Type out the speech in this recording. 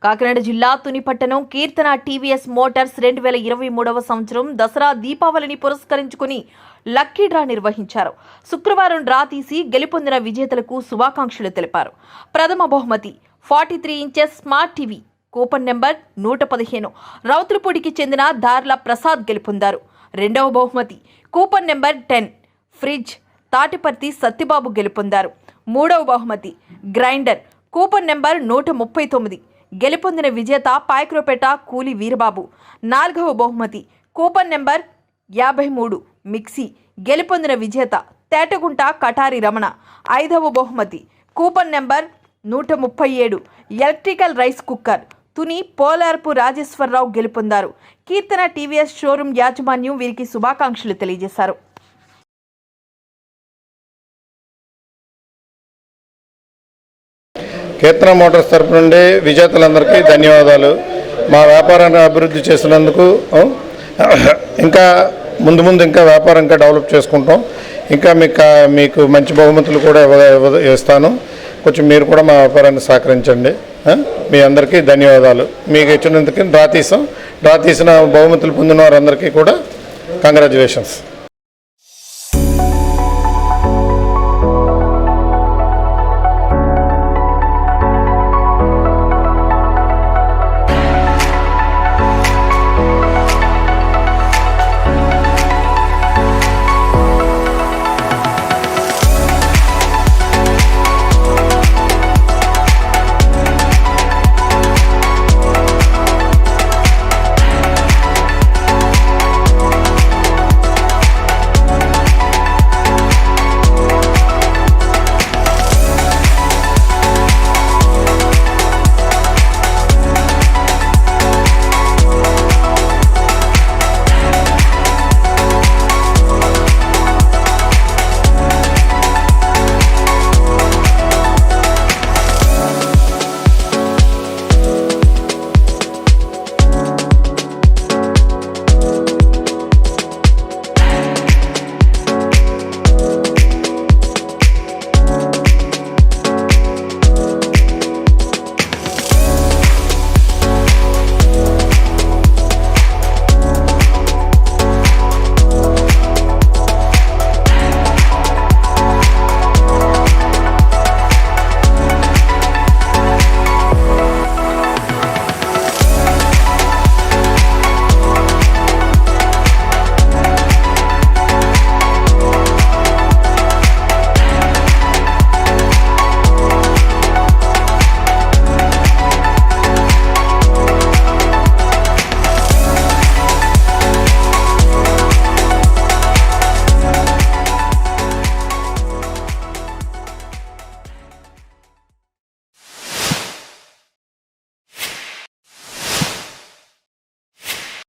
కాకినాడ జిల్లా తునిపట్టణం కీర్తన TVS Motors 2023వ సంవత్సరం దసరా దీపావళిని పురస్కరించుకుని లక్కీ డ్రా నిర్వహించారు. శుక్రవారం డ్రా తీసి గెలుపొందిన విజేతలకు శుభాకాంక్షలు తెలిపారు. ప్రథమ బహుమతి 43 inches smart TV coupon number 115 రౌతులపూడికి చెందిన దార్ల ప్రసాద్ గెలుపొందారు. రెండవ బహుమతి coupon number 10 fridge Tatiparthi Satyababu గెలుపొందారు. మూడవ బహుమతి గ్రైండర్ కూపన్ నెంబర్ 139 గెలుపొందిన విజేత పాయక్రోపేట కూలి వీరబాబు. నాలుగవ బహుమతి కూపన్ నెంబర్ 53 మిక్సీ గెలుపొందిన విజేత తేటగుంట కటారి రమణ. ఐదవ బహుమతి coupon number 137 electrical rice cooker Tuni Polarpu Rajeshwararao గెలుపొందారు. కీర్తన టీవీఎస్ షోరూం యాజమాన్యం వీరికి శుభాకాంక్షలు తెలియజేశారు. కీర్తన మోటార్స్ తరపు నుండి విజేతలందరికీ ధన్యవాదాలు. మా వ్యాపారాన్ని అభివృద్ధి చేసినందుకు ఇంకా ముందు ఇంకా వ్యాపారం ఇంకా డెవలప్ చేసుకుంటాం. ఇంకా మీకు మంచి బహుమతులు కూడా ఇస్తాను. కొంచెం మీరు కూడా మా వ్యాపారాన్ని సహకరించండి. మీ అందరికీ ధన్యవాదాలు. మీకు ఇచ్చినందుకు డ్రా తీసిన బహుమతులు పొందిన వారందరికీ కూడా కంగ్రాచ్యులేషన్స్.